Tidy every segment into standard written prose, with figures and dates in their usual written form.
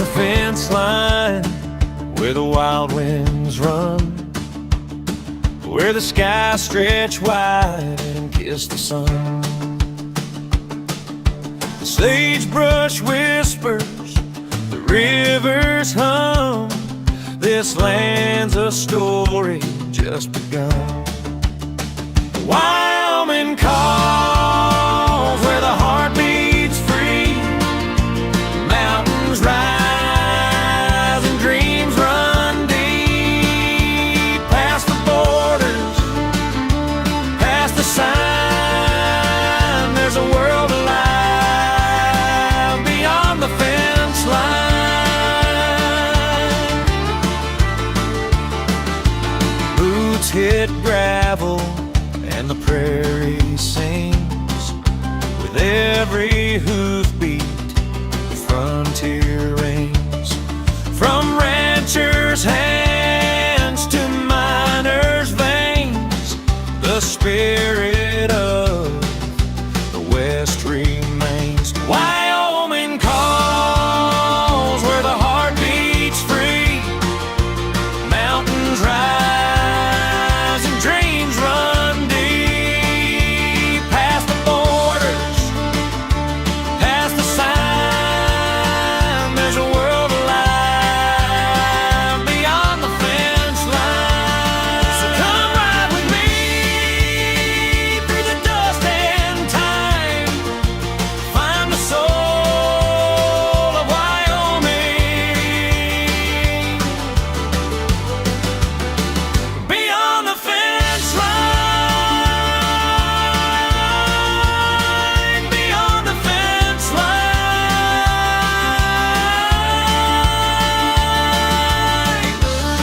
the fence line, where the wild winds run, where the skies stretch wide and kiss the sun. The sagebrush whispers, the rivers hum. This land's a story just begun. Wyoming calls, where the heart beats free. Mountains rise and dreams run deep. Past the borders, past the sign, there's a world alive beyond the fence line. Boots hit gravel and the prairie sings. With every hoofbeat, the frontier rings. From ranchers' hands to miners' veins, the spirit of the West remains. Wyoming calls, where the heart beats free. Mountains rise and dreams run deep. Past the borders, past the sign, there's a world alive beyond the fence line. So come ride with me through the dust and time. Find the soul of Wyoming beyond the fence line, beyond the fence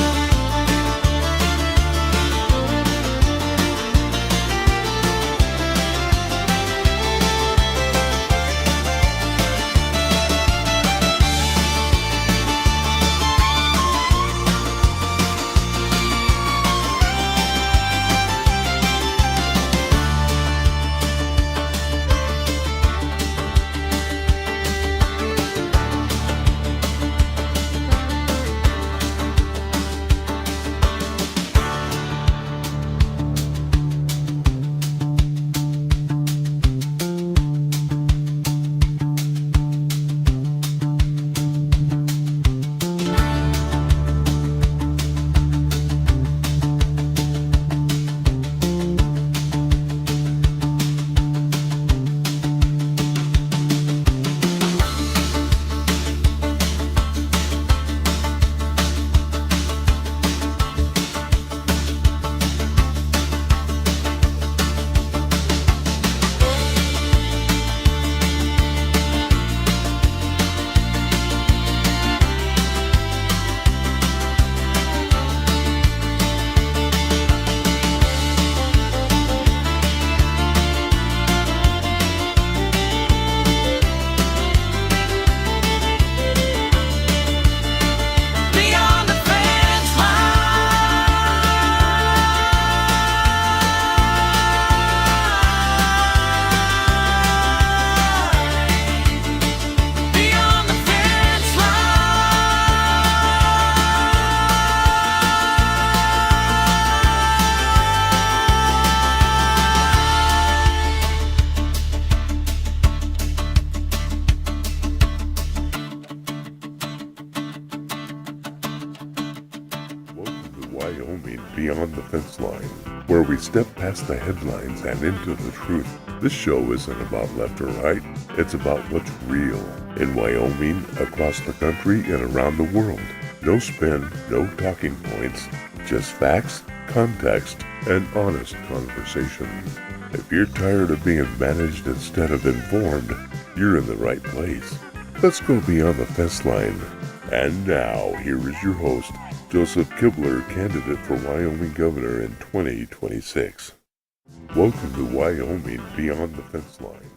beyond the fence line, beyond the fence Welcome to Wyoming Beyond the Fence Line, where we step past the headlines and into the truth. This show isn't about left or right, it's about what's real in Wyoming, across the country, and around the world. No spin, no talking points, just facts, context, and honest conversation. If you're tired of being managed instead of informed, you're in the right place. Let's go beyond the fence line. And now, here is your host, Joseph Kibler, candidate for Wyoming governor in 2026. Welcome to Wyoming Beyond the Fence Line.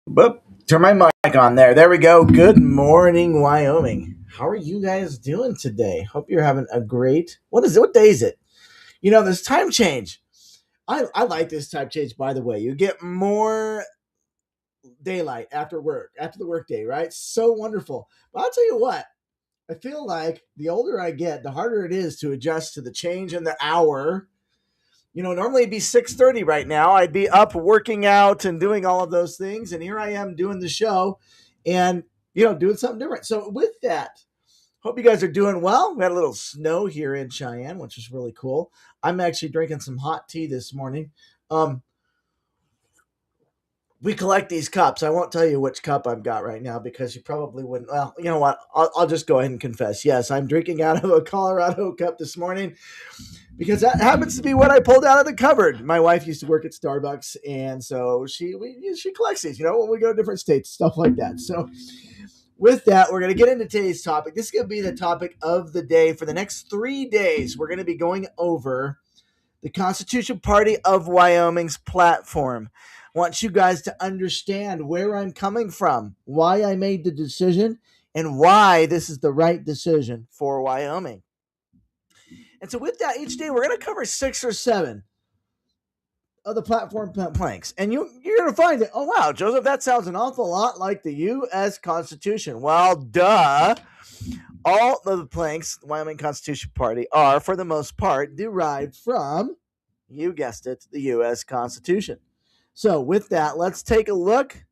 Boop. Turn my mic on there. There we go. Good morning, Wyoming. How are you guys doing today? Hope you're having a great. What day is it? This time change. I like this time change, by the way. You get more daylight after work, after the workday, right? So wonderful. But I'll tell you what, I feel like the older I get, the harder it is to adjust to the change in the hour. Normally it'd be 6:30 right now. I'd be up working out and doing all of those things. And here I am doing the show and, doing something different. So with that, hope you guys are doing well. We had a little snow here in Cheyenne, which is really cool. I'm actually drinking some hot tea this morning. We collect these cups. I won't tell you which cup I've got right now because you probably wouldn't. Well, you know what? I'll just go ahead and confess. Yes, I'm drinking out of a Colorado cup this morning because that happens to be what I pulled out of the cupboard. My wife used to work at Starbucks, and so she collects these, when we go to different states, stuff like that. So with that, we're going to get into today's topic. This is going to be the topic of the day. For the next 3 days, we're going to be going over the Constitution Party of Wyoming's platform. I want you guys to understand where I'm coming from, why I made the decision, and why this is the right decision for Wyoming. And so with that, each day we're going to cover 6 or 7 of the platform planks. And you're going to find that, oh, wow, Joseph, that sounds an awful lot like the U.S. Constitution. Well, duh. All of the planks, the Wyoming Constitution Party, are, for the most part, derived from, you guessed it, the U.S. Constitution. So with that, let's take a look.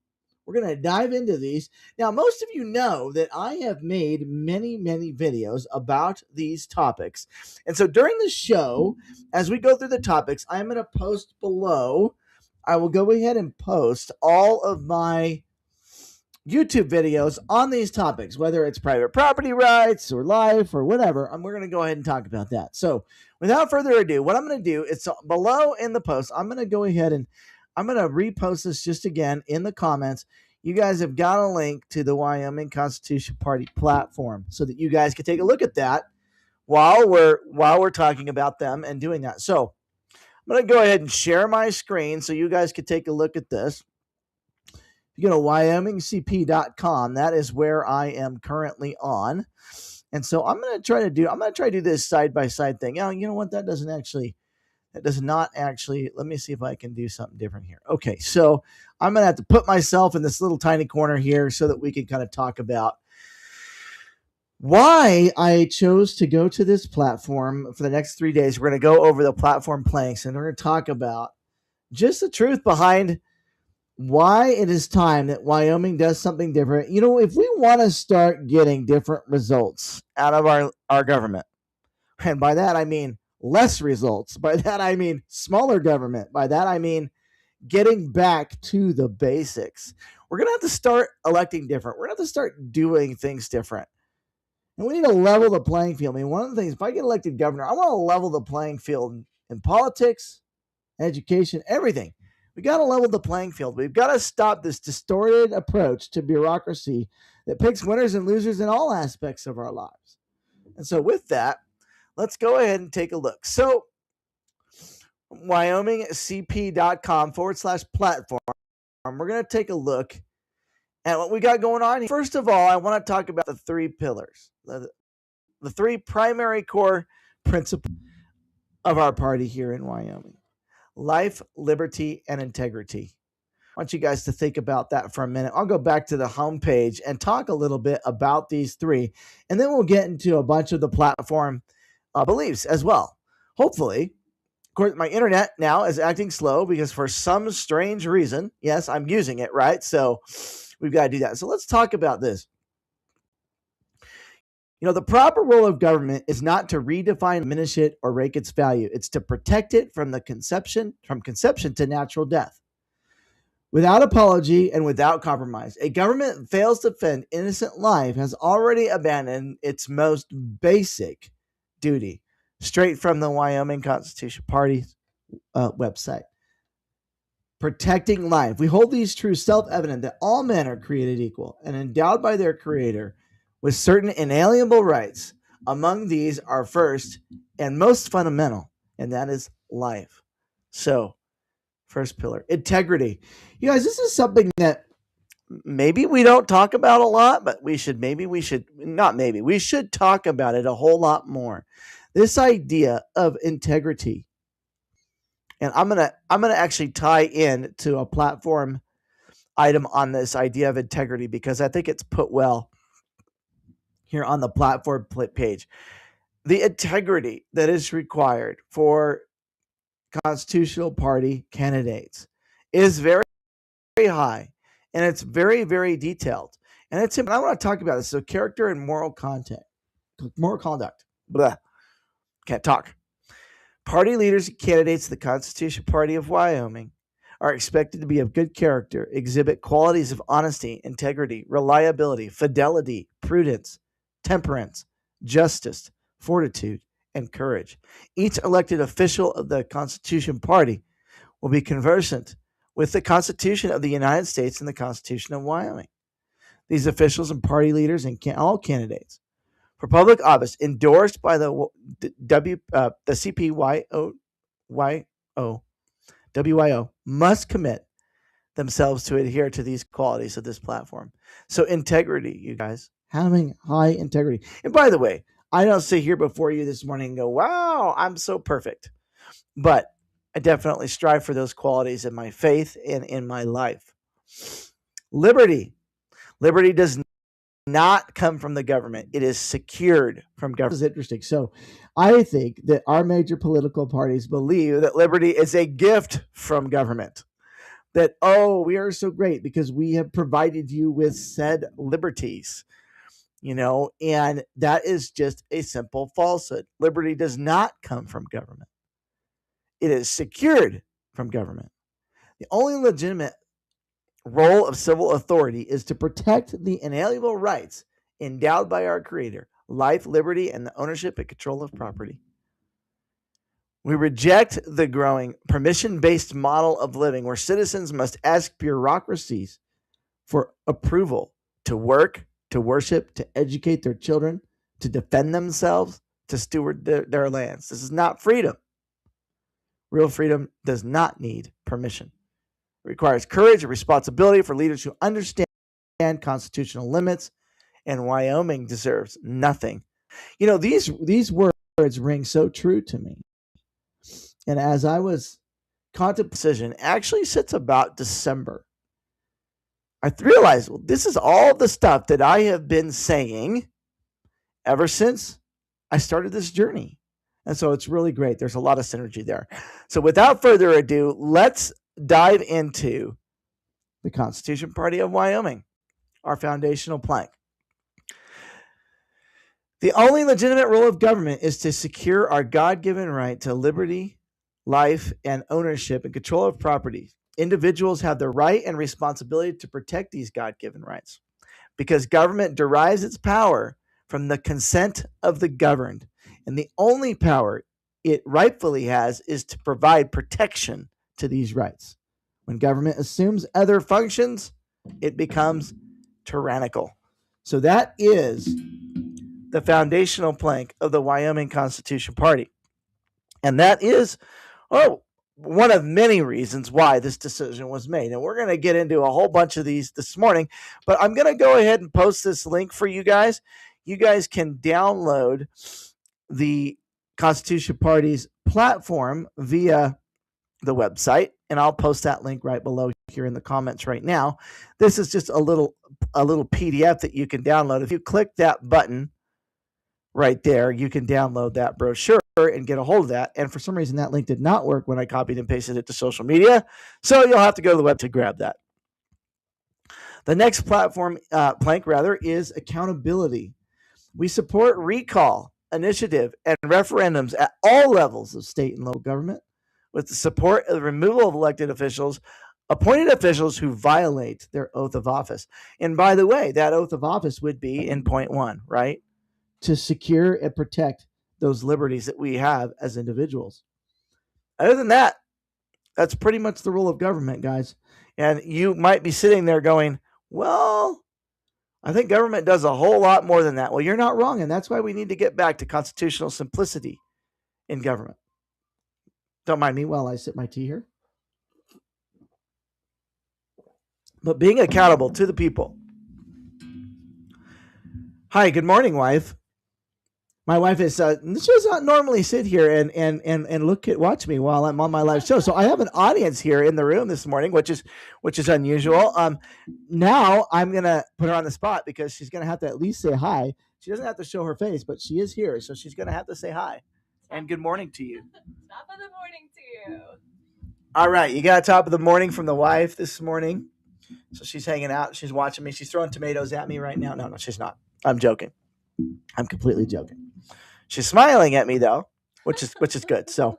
We're going to dive into these. Now, most of you know that I have made many, many videos about these topics. And so during the show, as we go through the topics, I'm going to post below. I will go ahead and post all of my YouTube videos on these topics, whether it's private property rights or life or whatever. We're going to go ahead and talk about that. So without further ado, what I'm going to do is below in the post, I'm going to go ahead and I'm going to repost this just again in the comments. You guys have got a link to the Wyoming Constitution Party platform so that you guys can take a look at that while we're talking about them and doing that. So I'm going to go ahead and share my screen so you guys can take a look at this. If you go to wyomingcp.com, that is where I am currently on. And so I'm going to try to do this side by side thing. You know what? That does not actually, let me see if I can do something different here. Okay, so I'm going to have to put myself in this little tiny corner here so that we can kind of talk about why I chose to go to this platform for the next 3 days. We're going to go over the platform planks, and we're going to talk about just the truth behind why it is time that Wyoming does something different. If we want to start getting different results out of our government, and by that I mean less results. By that, I mean smaller government. By that, I mean getting back to the basics. We're going to have to start electing different. We're going to have to start doing things different. And we need to level the playing field. One of the things, if I get elected governor, I want to level the playing field in politics, education, everything. We got to level the playing field. We've got to stop this distorted approach to bureaucracy that picks winners and losers in all aspects of our lives. And so with that, let's go ahead and take a look. So wyomingcp.com/platform. We're going to take a look at what we got going on here. First of all, I want to talk about the 3 pillars, the 3 primary core principles of our party here in Wyoming: life, liberty, and integrity. I want you guys to think about that for a minute. I'll go back to the homepage and talk a little bit about these 3, and then we'll get into a bunch of the platform beliefs as well. Hopefully, of course, my internet now is acting slow because for some strange reason, yes, I'm using it, right? So we've got to do that. So let's talk about this. The proper role of government is not to redefine, diminish it, or rake its value. It's to protect it from conception to natural death, without apology and without compromise. A government that fails to defend innocent life has already abandoned its most basic duty. Straight from the Wyoming Constitution Party website. Protecting life. We hold these truths self-evident that all men are created equal and endowed by their Creator with certain inalienable rights. Among these are first and most fundamental, and that is life. So, first pillar, integrity. You guys, this is something that maybe we don't talk about a lot, but we should talk about it a whole lot more. This idea of integrity. And I'm gonna actually tie in to a platform item on this idea of integrity because I think it's put well here on the platform page. The integrity that is required for constitutional party candidates is very, very high, and it's very, very detailed. And it's I want to talk about this. So character and moral conduct. Blah. Can't talk. Party leaders and candidates of the Constitution Party of Wyoming are expected to be of good character, exhibit qualities of honesty, integrity, reliability, fidelity, prudence, temperance, justice, fortitude, and courage. Each elected official of the Constitution Party will be conversant with the Constitution of the United States and the Constitution of Wyoming. These officials and party leaders and all candidates for public office endorsed by the WYO must commit themselves to adhere to these qualities of this platform. So integrity, you guys, having high integrity. And by the way, I don't sit here before you this morning and go, wow, I'm so perfect. But I definitely strive for those qualities in my faith and in my life. Liberty. Liberty does not come from the government. It is secured from government. This is interesting. So I think that our major political parties believe that liberty is a gift from government. That, oh, we are so great because we have provided you with said liberties, and that is just a simple falsehood. Liberty does not come from government. It is secured from government. The only legitimate role of civil authority is to protect the inalienable rights endowed by our Creator, life, liberty, and the ownership and control of property. We reject the growing permission-based model of living where citizens must ask bureaucracies for approval to work, to worship, to educate their children, to defend themselves, to steward their lands. This is not freedom. Real freedom does not need permission. It requires courage and responsibility for leaders who understand constitutional limits, and Wyoming deserves nothing. These words ring so true to me. And as I was contemplating the decision, actually sits about December, I realized, well, this is all the stuff that I have been saying ever since I started this journey. And so it's really great. There's a lot of synergy there. So without further ado, let's dive into the Constitution Party of Wyoming, our foundational plank. The only legitimate role of government is to secure our God-given right to liberty, life, and ownership and control of property. Individuals have the right and responsibility to protect these God-given rights because government derives its power from the consent of the governed. And the only power it rightfully has is to provide protection to these rights. When government assumes other functions, it becomes tyrannical. So that is the foundational plank of the Wyoming Constitution Party. And that is, one of many reasons why this decision was made. And we're going to get into a whole bunch of these this morning, but I'm going to go ahead and post this link for you guys. You guys can download the Constitution Party's platform via the website, and I'll post that link right below here in the comments right now. This is just a little PDF that you can download. If you click that button right there, you can download that brochure and get a hold of that. And for some reason, that link did not work when I copied and pasted it to social media, so you'll have to go to the web to grab that. The next plank is accountability. We support recall, initiative, and referendums at all levels of state and local government with the support of the removal of elected officials, appointed officials who violate their oath of office. And by the way, that oath of office would be in point 1, right? To secure and protect those liberties that we have as individuals. Other than that, that's pretty much the role of government, guys. And you might be sitting there going, well, I think government does a whole lot more than that. Well, you're not wrong, and that's why we need to get back to constitutional simplicity in government. Don't mind me while I sip my tea here. But being accountable to the people. Hi, good morning, wife. My wife is she does not normally sit here and watch me while I'm on my live show. So I have an audience here in the room this morning, which is unusual. Now I'm gonna put her on the spot because she's gonna have to at least say hi. She doesn't have to show her face, but she is here, so she's gonna have to say hi and good morning to you. Top of the morning to you. All right, you got top of the morning from the wife this morning. So she's hanging out. She's watching me. She's throwing tomatoes at me right now. No, she's not. I'm joking. I'm completely joking. She's smiling at me though, which is good. So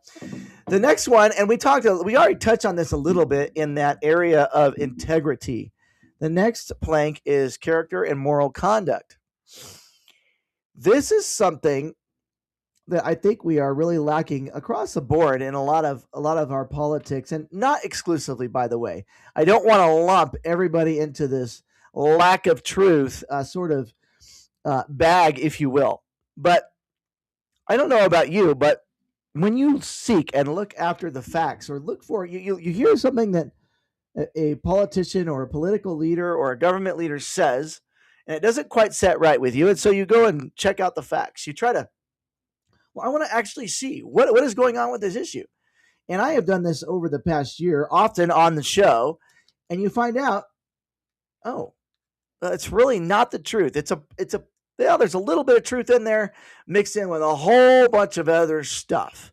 the next one, and we already touched on this a little bit in that area of integrity. The next plank is character and moral conduct. This is something that I think we are really lacking across the board in a lot of our politics, and not exclusively, by the way. I don't want to lump everybody into this lack of truth sort of bag, if you will. But I don't know about you, but when you seek and look after the facts, or look for you hear something that a politician or a political leader or a government leader says, and it doesn't quite set right with you, and so you go and check out the facts. You try to, I want to actually see what is going on with this issue. And I have done this over the past year, often on the show, and you find out, it's really not the truth. There's a little bit of truth in there mixed in with a whole bunch of other stuff.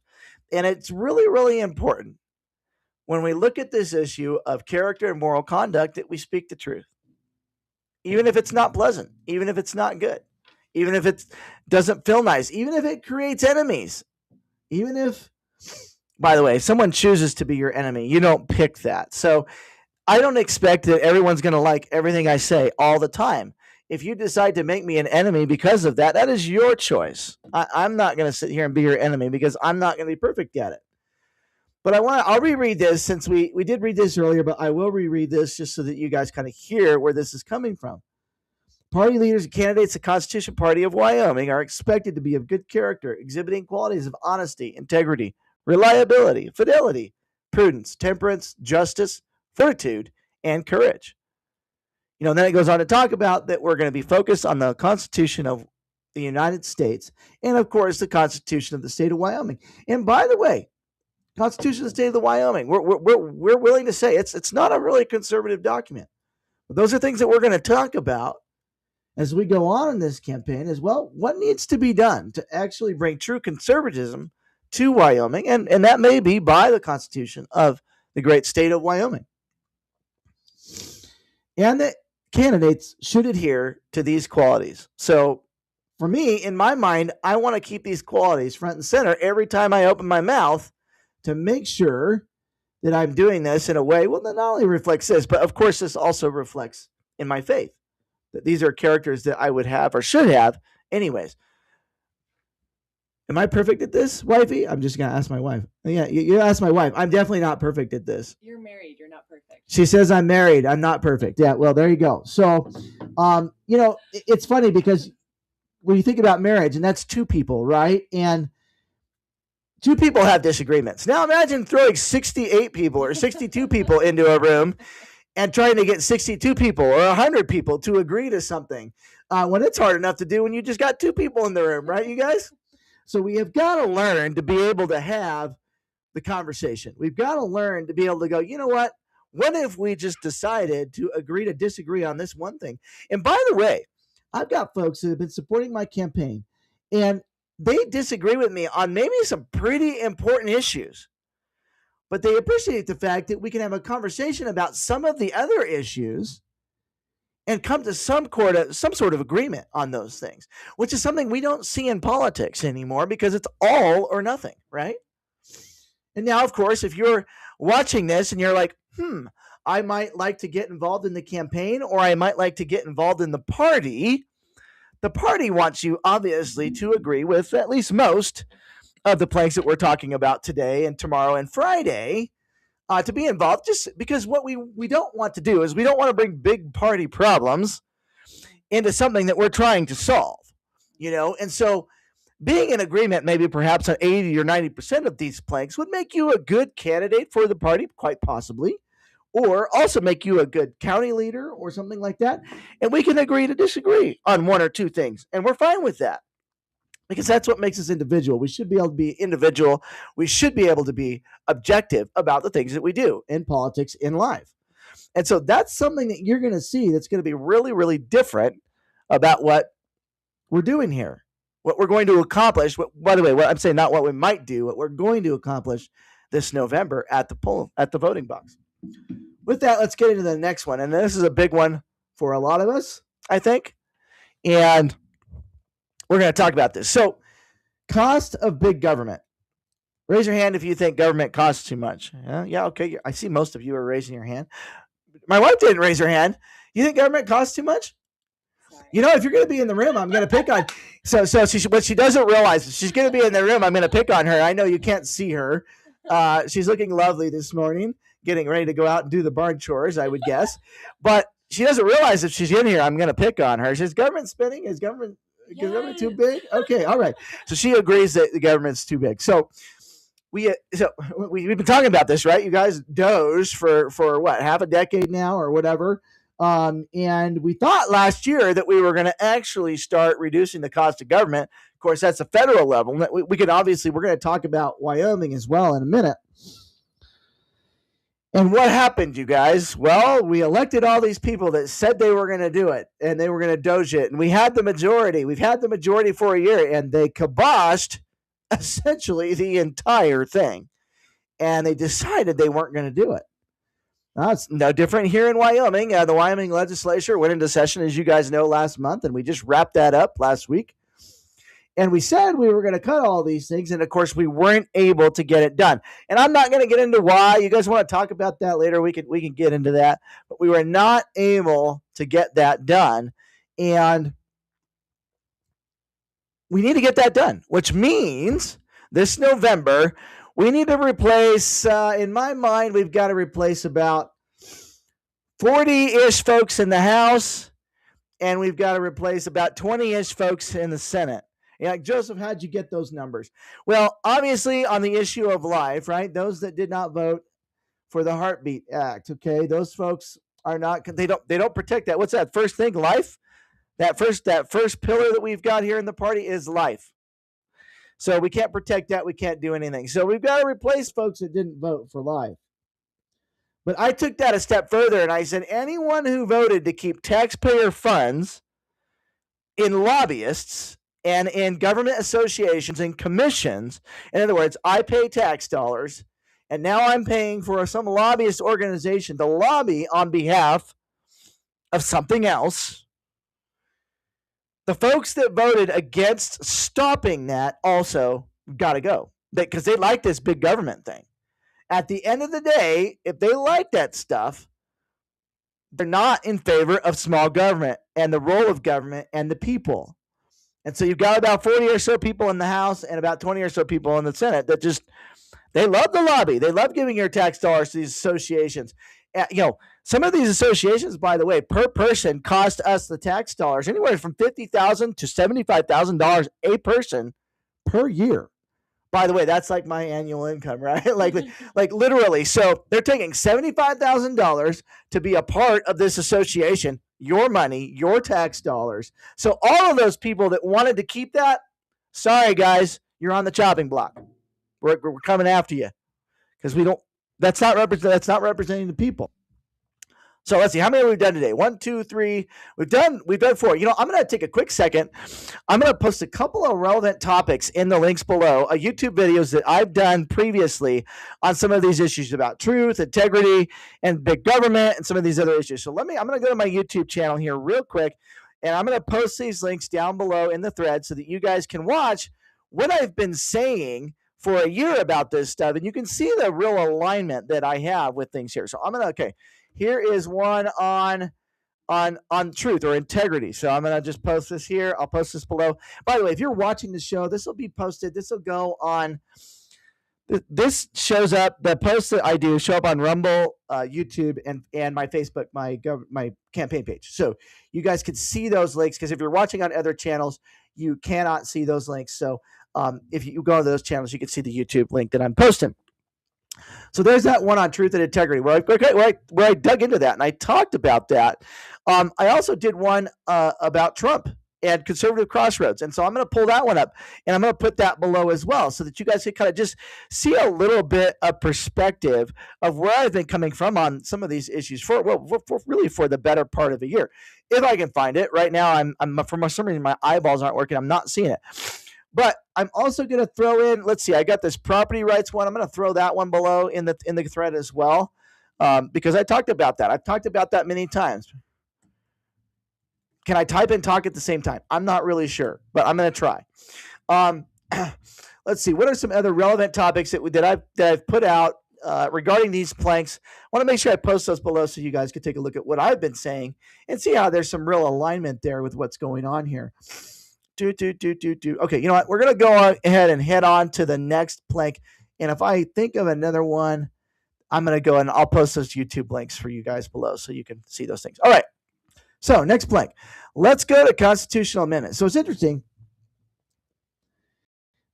And it's really, really important when we look at this issue of character and moral conduct that we speak the truth. Even if it's not pleasant, even if it's not good, even if it doesn't feel nice, even if it creates enemies, even if, by the way, if someone chooses to be your enemy, you don't pick that. So I don't expect that everyone's going to like everything I say all the time. If you decide to make me an enemy because of that, that is your choice. I'm not going to sit here and be your enemy because I'm not going to be perfect at it. But I'll reread this, since we did read this earlier, but I will reread this just so that you guys kind of hear where this is coming from. Party leaders and candidates of the Constitution Party of Wyoming are expected to be of good character, exhibiting qualities of honesty, integrity, reliability, fidelity, prudence, temperance, justice, fortitude, and courage. Then it goes on to talk about that we're going to be focused on the Constitution of the United States and, of course, the Constitution of the state of Wyoming. And by the way, Constitution of the state of the Wyoming, we're willing to say it's not a really conservative document. But those are things that we're going to talk about as we go on in this campaign as well. What needs to be done to actually bring true conservatism to Wyoming? And that may be by the Constitution of the great state of Wyoming. And that candidates should adhere to these qualities. So for me, in my mind, I want to keep these qualities front and center every time I open my mouth to make sure that I'm doing this in a way, that not only reflects this, but of course this also reflects in my faith, that these are characters that I would have or should have anyways. Am I perfect at this, wifey? I'm just going to ask my wife. Yeah, you ask my wife. I'm definitely not perfect at this. You're married. You're not perfect. She says I'm married. I'm not perfect. Yeah, well, there you go. So, it's funny because when you think about marriage, and that's two people, right? And two people have disagreements. Now imagine throwing 68 people or 62 people into a room and trying to get 62 people or 100 people to agree to something when it's hard enough to do when you just got two people in the room, right, you guys? So we have got to learn to be able to have the conversation. We've got to learn to be able to go, you know what? What if we just decided to agree to disagree on this one thing? And by the way, I've got folks that have been supporting my campaign, and they disagree with me on maybe some pretty important issues, but they appreciate the fact that we can have a conversation about some of the other issues and come to some sort of agreement on those things, which is something we don't see in politics anymore because it's all or nothing, right? And now, of course, if you're watching this and you're like, I might like to get involved in the campaign, or I might like to get involved in the party wants you, obviously, to agree with at least most of the planks that we're talking about today and tomorrow and Friday, to be involved, just because what we don't want to do is we don't want to bring big party problems into something that we're trying to solve, and so being in agreement maybe perhaps on 80 or 90% of these planks would make you a good candidate for the party, quite possibly, or also make you a good county leader or something like that, and we can agree to disagree on one or two things, and we're fine with that. because that's what makes us individual. We should be able to be individual. We should be able to be objective about the things that we do in politics, in life. And so that's something that you're going to see that's going to be really, really different about what we're doing here, what we're going to accomplish. By the way, what I'm saying, not what we might do, what we're going to accomplish this November at the voting box. With that, let's get into the next one. And this is a big one for a lot of us, I think. And we're going to talk about this. So, cost of big government. Raise your hand if you think government costs too much. Yeah, okay. I see most of you are raising your hand. My wife didn't raise her hand. You think government costs too much? Sorry. You know, if you're going to be in the room, I'm going to pick on. So what she doesn't realize is she's going to be in the room. I'm going to pick on her. I know you can't see her. She's looking lovely this morning, getting ready to go out and do the barn chores, I would guess. But she doesn't realize if she's in here, I'm going to pick on her. She says, government spending? Is government too big? Okay, all right. So she agrees that the government's too big. So we've been talking about this, right? You guys Doge for what, half a decade now or whatever. And we thought last year that we were going to actually start reducing the cost of government. Of course, that's a federal level. We can obviously, we're going to talk about Wyoming as well in a minute. And what happened, you guys? Well, we elected all these people that said they were going to do it and they were going to Doge it. And we had the majority. We've had the majority for a year, and they kiboshed essentially the entire thing. And they decided they weren't going to do it. Now, it's no different here in Wyoming. The Wyoming legislature went into session, as you guys know, last month, and we just wrapped that up last week. And we said we were going to cut all these things, and of course, we weren't able to get it done. And I'm not going to get into why. You guys want to talk about that later? We can get into that. But we were not able to get that done, and we need to get that done, which means this November we need to replace, in my mind, we've got to replace about 40-ish folks in the House, and we've got to replace about 20-ish folks in the Senate. Yeah, Joseph, how'd you get those numbers? Well, obviously on the issue of life, right? Those that did not vote for the Heartbeat Act, okay? Those folks are not, they don't protect that. What's that first thing? Life? That first pillar that we've got here in the party is life. So we can't protect that. We can't do anything. So we've got to replace folks that didn't vote for life. But I took that a step further, and I said anyone who voted to keep taxpayer funds in lobbyists and in government associations and commissions, in other words, I pay tax dollars, and now I'm paying for some lobbyist organization to lobby on behalf of something else. The folks that voted against stopping that also got to go because they like this big government thing. At the end of the day, if they like that stuff, they're not in favor of small government and the role of government and the people. And so you've got about 40 or so people in the House and about 20 or so people in the Senate that just, they love the lobby. They love giving your tax dollars to these associations. Some of these associations, by the way, per person cost us the tax dollars anywhere from $50,000 to $75,000 a person per year. By the way, that's like my annual income, right? like literally. So they're taking $75,000 to be a part of this association, your money, your tax dollars. So all of those people that wanted to keep that, sorry guys, you're on the chopping block. We're coming after you because we don't. That's not representing the people. So let's see, how many have we done today? 1, 2, 3. We've done 4. I'm going to take a quick second. I'm going to post a couple of relevant topics in the links below, YouTube videos that I've done previously on some of these issues about truth, integrity, and big government, and some of these other issues. So I'm going to go to my YouTube channel here real quick, and I'm going to post these links down below in the thread so that you guys can watch what I've been saying for a year about this stuff, and you can see the real alignment that I have with things here. So here is one on truth or integrity. So I'm going to just post this here. I'll post this below. By the way, if you're watching the show, this will be posted. This will go on. This shows up. The posts that I do show up on Rumble, YouTube, and my Facebook, my campaign page. So you guys can see those links because if you're watching on other channels, you cannot see those links. So if you go to those channels, you can see the YouTube link that I'm posting. So there's that one on truth and integrity where I dug into that and I talked about that. I also did one about Trump and conservative crossroads. And so I'm going to pull that one up, and I'm going to put that below as well, so that you guys can kind of just see a little bit of perspective of where I've been coming from on some of these issues for really for the better part of a year. If I can find it right now, I'm for some reason my eyeballs aren't working. I'm not seeing it. But I'm also going to throw in, let's see, I got this property rights one. I'm going to throw that one below in the thread as well, because I talked about that. I've talked about that many times. Can I type and talk at the same time? I'm not really sure, but I'm going to try. Let's see. What are some other relevant topics that I've put out regarding these planks? I want to make sure I post those below so you guys can take a look at what I've been saying and see how there's some real alignment there with what's going on here. Okay, you know what? We're going to go ahead and head on to the next plank. And if I think of another one, I'm going to go and I'll post those YouTube links for you guys below so you can see those things. All right. So next plank. Let's go to constitutional amendments. So it's interesting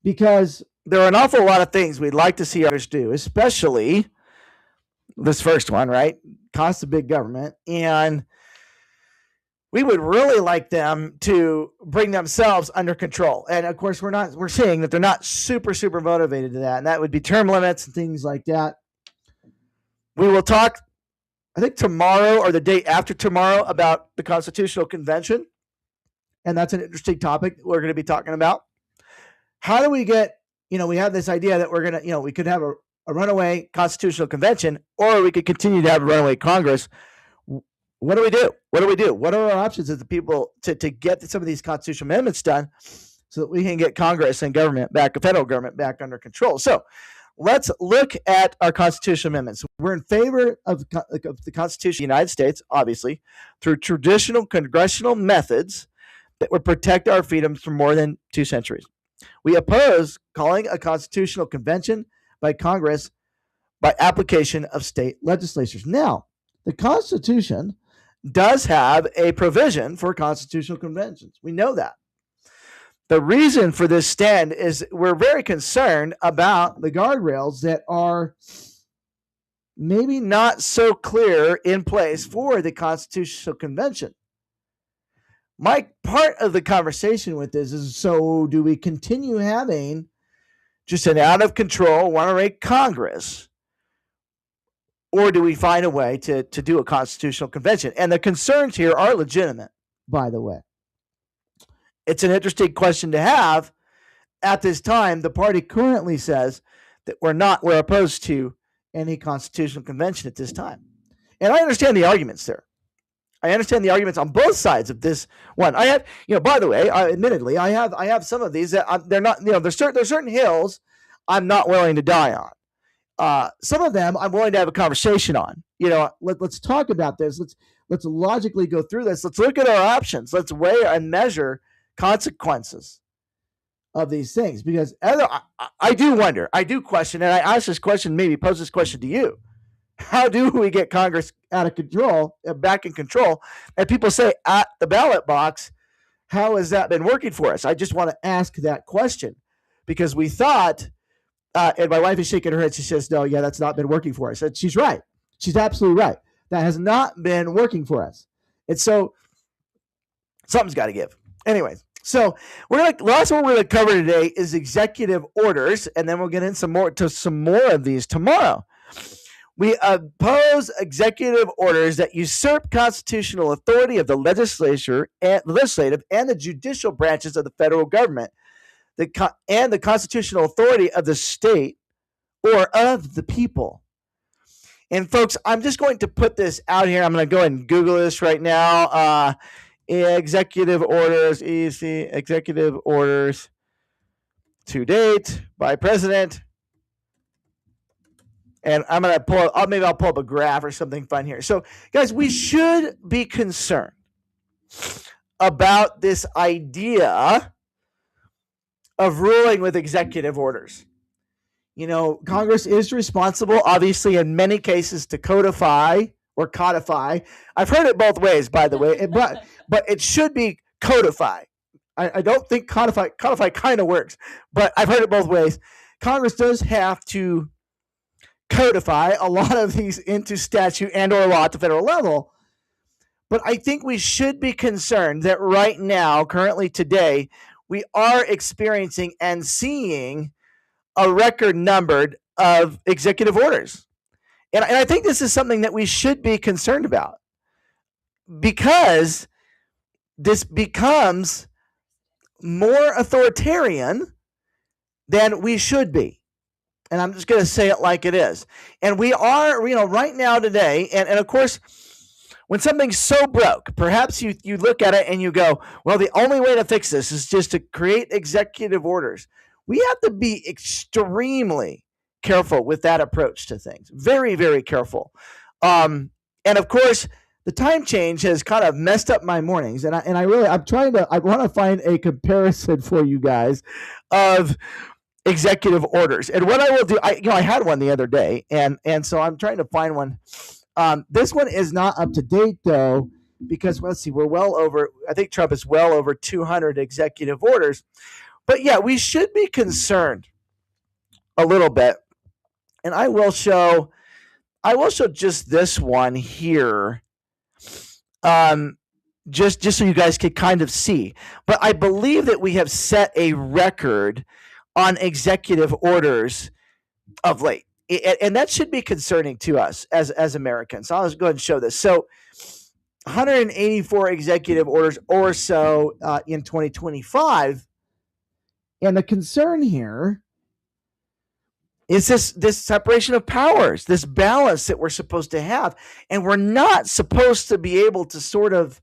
because there are an awful lot of things we'd like to see others do, especially this first one, right? Cost of big government. And we would really like them to bring themselves under control. And of course, we're seeing that they're not super motivated to that. And that would be term limits and things like that. We will talk, I think tomorrow or the day after tomorrow, about the Constitutional Convention. And that's an interesting topic we're going to be talking about. How do we get, we have this idea that we're going to, we could have a runaway Constitutional Convention, or we could continue to have a runaway Congress. What do we do? What are our options as the people to get some of these constitutional amendments done so that we can get Congress and federal government back under control? So let's look at our constitutional amendments. We're in favor of the Constitution of the United States, obviously, through traditional congressional methods that would protect our freedoms for more than 2 centuries. We oppose calling a constitutional convention by Congress by application of state legislatures. Now, the Constitution does have a provision for constitutional conventions. We know that. The reason for this stand is we're very concerned about the guardrails that are maybe not so clear in place for the Constitutional Convention. My part of the conversation with this is, so do we continue having just an out of control runaway Congress, or do we find a way to do a constitutional convention? And the concerns here are legitimate, by the way. It's an interesting question to have. At this time, the party currently says that we're opposed to any constitutional convention at this time. And I understand the arguments there. I understand the arguments on both sides of this one. I have, by the way, admittedly, I have some of these that they're not, there's certain hills I'm not willing to die on. Some of them I'm willing to have a conversation on. Let's talk about this. Let's logically go through this. Let's look at our options. Let's weigh and measure consequences of these things, because I do wonder, I do question, and I ask this question, maybe pose this question to you. How do we get Congress out of control, back in control? And people say at the ballot box, how has that been working for us? I just want to ask that question, because we thought, and my wife is shaking her head. She says, no, yeah, that's not been working for us. And she's right. She's absolutely right. That has not been working for us. And so something's got to give. Anyways, so the last one we're going to cover today is executive orders, and then we'll get in some more of these tomorrow. We oppose executive orders that usurp constitutional authority of the legislative and the judicial branches of the federal government, and the constitutional authority of the state or of the people. And folks, I'm just going to put this out here. I'm going to go ahead and Google this right now. Executive orders, executive orders to date by president. And I'm going to maybe I'll pull up a graph or something fun here. So, guys, we should be concerned about this idea of ruling with executive orders. Congress is responsible, obviously, in many cases, to codify or codify. I've heard it both ways, by the way, but it should be codify. I don't think codify kind of works, but I've heard it both ways. Congress does have to codify a lot of these into statute and or law at the federal level, But I think we should be concerned that right now, currently today, we are experiencing and seeing a record number of executive orders. And I think this is something that we should be concerned about because this becomes more authoritarian than we should be. And I'm just going to say it like it is. And we are, right now today, and of course, when something's so broke, perhaps you look at it and you go, well, the only way to fix this is just to create executive orders. We have to be extremely careful with that approach to things. Very, very careful. And of course, the time change has kind of messed up my mornings. And I want to find a comparison for you guys of executive orders. And what I will do, I had one the other day, and so I'm trying to find one. This one is not up to date though, because let's see, I think Trump is well over 200 executive orders. But yeah, we should be concerned a little bit. And I will show just this one here. Just so you guys can kind of see. But I believe that we have set a record on executive orders of late. And that should be concerning to us as Americans. So I'll just go ahead and show this. So 184 executive orders or so in 2025. And the concern here is this separation of powers, this balance that we're supposed to have. And we're not supposed to be able to sort of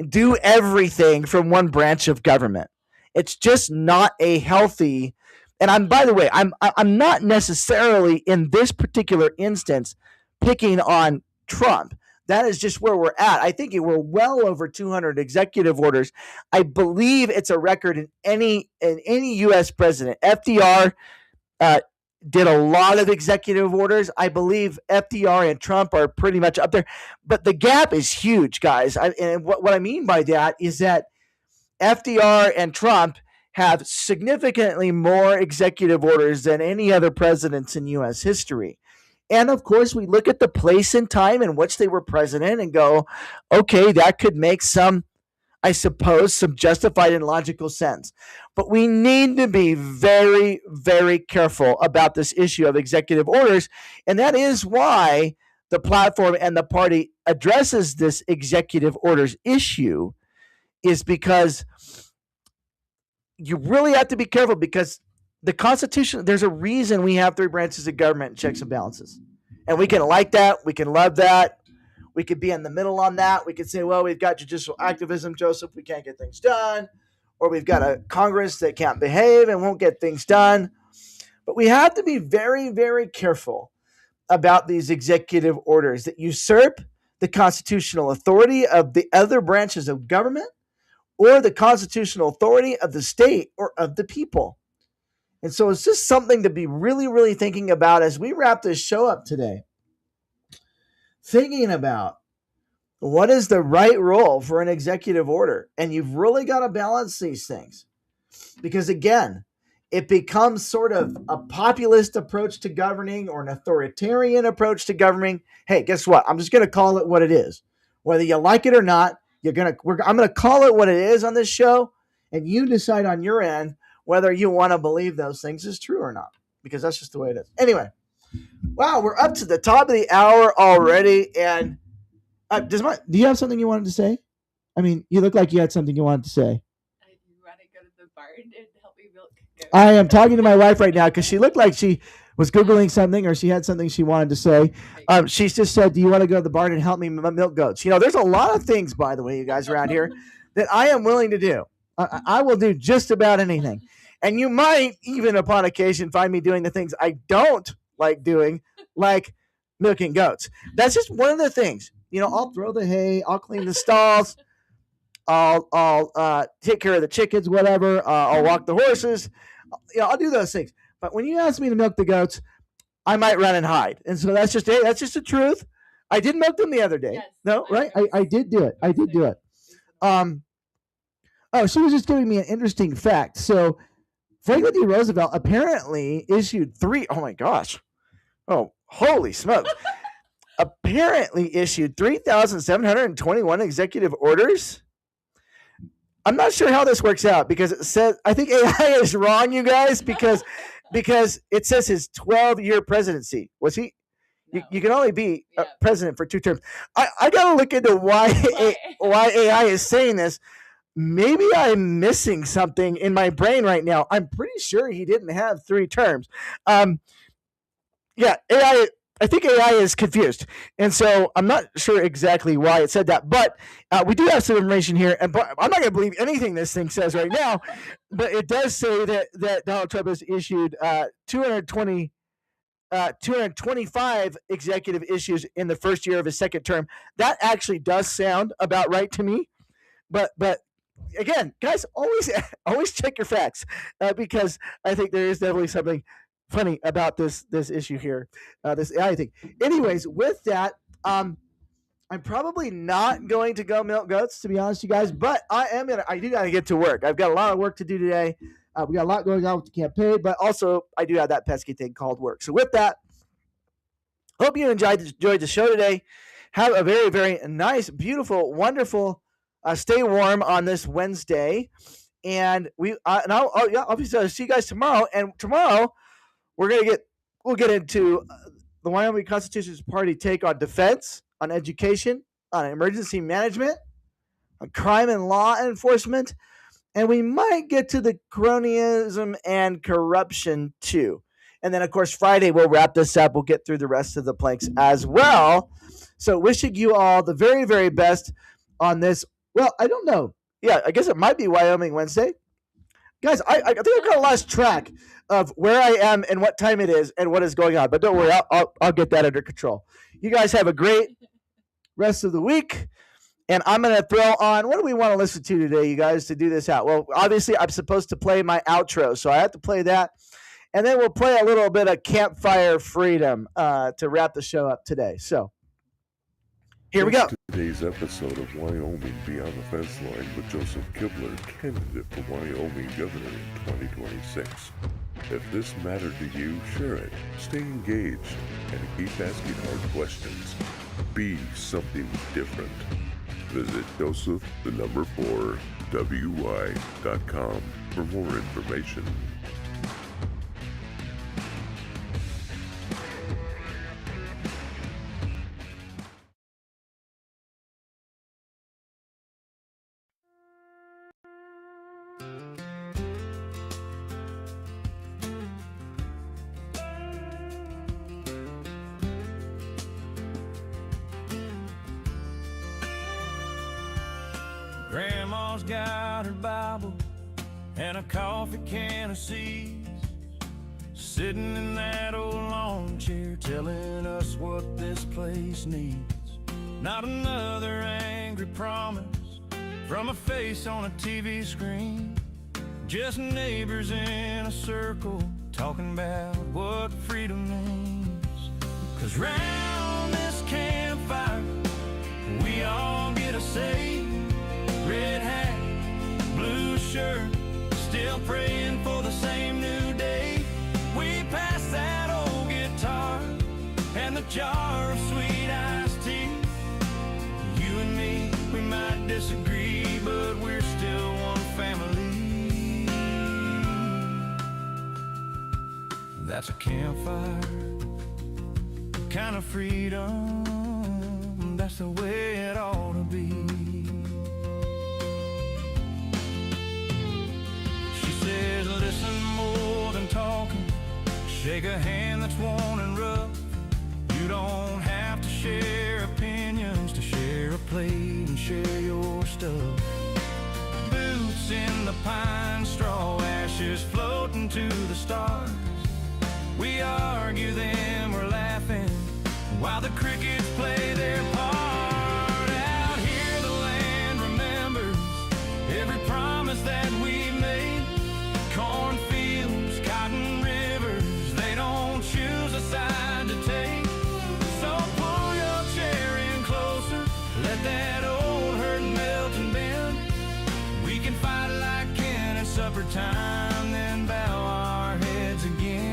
do everything from one branch of government. It's just not a healthy. And by the way, I'm not necessarily in this particular instance picking on Trump. That is just where we're at. I think we're well over 200 executive orders. I believe it's a record in any U.S. president. FDR did a lot of executive orders. I believe FDR and Trump are pretty much up there, but the gap is huge, guys. And what I mean by that is that FDR and Trump have significantly more executive orders than any other presidents in U.S. history. And of course, we look at the place and time in which they were president and go, okay, that could make some justified and logical sense. But we need to be very, very careful about this issue of executive orders. And that is why the platform and the party addresses this executive orders issue, is because you really have to be careful, because the Constitution, there's a reason we have three branches of government and checks and balances. And we can like that. We can love that. We could be in the middle on that. We could say, well, we've got judicial activism, Joseph. We can't get things done. Or we've got a Congress that can't behave and won't get things done. But we have to be very, very careful about these executive orders that usurp the constitutional authority of the other branches of government or the constitutional authority of the state or of the people. And so it's just something to be really, really thinking about as we wrap this show up today. Thinking about what is the right role for an executive order. And you've really got to balance these things. Because again, it becomes sort of a populist approach to governing or an authoritarian approach to governing. Hey, guess what? I'm just going to call it what it is. Whether you like it or not, I'm going to call it what it is on this show. And you decide on your end whether you want to believe those things is true or not. Because that's just the way it is. Anyway. Wow, we're up to the top of the hour already. And do you have something you wanted to say? I mean, you look like you had something you wanted to say. You want to go to the barn and help me milk goats? I am talking to my wife right now because she looked like she was Googling something or she had something she wanted to say. She just said, do you want to go to the barn and help me milk goats? There's a lot of things, by the way, you guys around here, that I am willing to do. I will do just about anything. And you might even upon occasion find me doing the things I don't like doing, like milking goats. That's just one of the things. I'll throw the hay, I'll clean the stalls, I'll take care of the chickens, whatever. I'll walk the horses. I'll do those things. But when you ask me to milk the goats, I might run and hide. And so that's just the truth. I did milk them the other day. Yes, no, right? I did do it. I did do it. She was just giving me an interesting fact. So Franklin D. Roosevelt apparently issued 3. Oh my gosh. Oh, holy smokes. apparently issued 3,721 executive orders. I'm not sure how this works out because it says, I think AI is wrong, you guys, because it says his 12-year presidency. Was he? No. You can only be Yeah. president for 2 terms. I got to look into why AI is saying this. Maybe I'm missing something in my brain right now. I'm pretty sure he didn't have 3 terms. Yeah, AI. I think AI is confused, and so I'm not sure exactly why it said that. But we do have some information here, and I'm not going to believe anything this thing says right now. But it does say that Donald Trump has issued 225 executive issues in the first year of his second term. That actually does sound about right to me. But again, guys, always check your facts because I think there is definitely something funny about this issue here, this AI thing. Anyways, with that, I'm probably not going to go milk goats, to be honest, you guys. But I do gotta get to work. I've got a lot of work to do today. We got a lot going on with the campaign, but also I do have that pesky thing called work. So with that, hope you enjoyed the show today. Have a very, very nice, beautiful, wonderful. Stay warm on this Wednesday, and I'll see you guys tomorrow. And tomorrow we'll get into the Wyoming Constitution's Party take on defense, on education, on emergency management, on crime and law enforcement, and we might get to the cronyism and corruption too. And then, of course, Friday we'll wrap this up. We'll get through the rest of the planks as well. So wishing you all the very, very best on this. Well, I don't know. Yeah, I guess it might be Wyoming Wednesday. Guys, I think I've kind of lost track of where I am and what time it is and what is going on. But don't worry, I'll get that under control. You guys have a great rest of the week. And I'm going to throw on, what do we want to listen to today, you guys, to do this out? Well, obviously, I'm supposed to play my outro, so I have to play that. And then we'll play a little bit of Campfire Freedom to wrap the show up today. So here we go. Today's episode of Wyoming Beyond the Fence Line with Joseph Kibler, candidate for Wyoming governor in 2026. If this mattered to you, share it, stay engaged, and keep asking hard questions. Be something different. Visit Joseph4wy.com for more information. Grandma's got her Bible and a coffee can of seeds, sitting in that old lawn chair telling us what this place needs. Not another angry promise from a face on a TV screen, just neighbors in a circle talking about what freedom means. 'Cause round this campfire we all get a say. Red hat, blue shirt, still praying for the same new day. We pass that old guitar and the jar of sweet iced tea. You and me, we might disagree, but we're still one family. That's a campfire kind of freedom. That's the way it ought to be. Listen more than talking. Shake a hand that's worn and rough. You don't have to share opinions to share a plate and share your stuff. Boots in the pine straw, ashes floating to the stars. We argue, then we're laughing while the crickets play their part. Out here the land remembers every promise that we made. Cornfields, cotton rivers, they don't choose a side to take. So pull your chair in closer, let that old hurt melt and bend. We can fight like kin at supper time, then bow our heads again.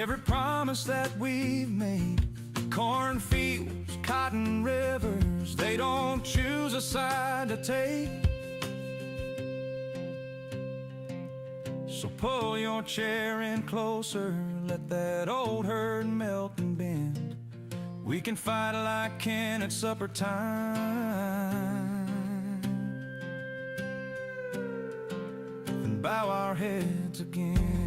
every promise that we've made. Cornfields, cotton rivers, they don't choose a side to take. So pull your chair in closer, let that old herd melt and bend. We can fight like kin at supper time, then bow our heads again.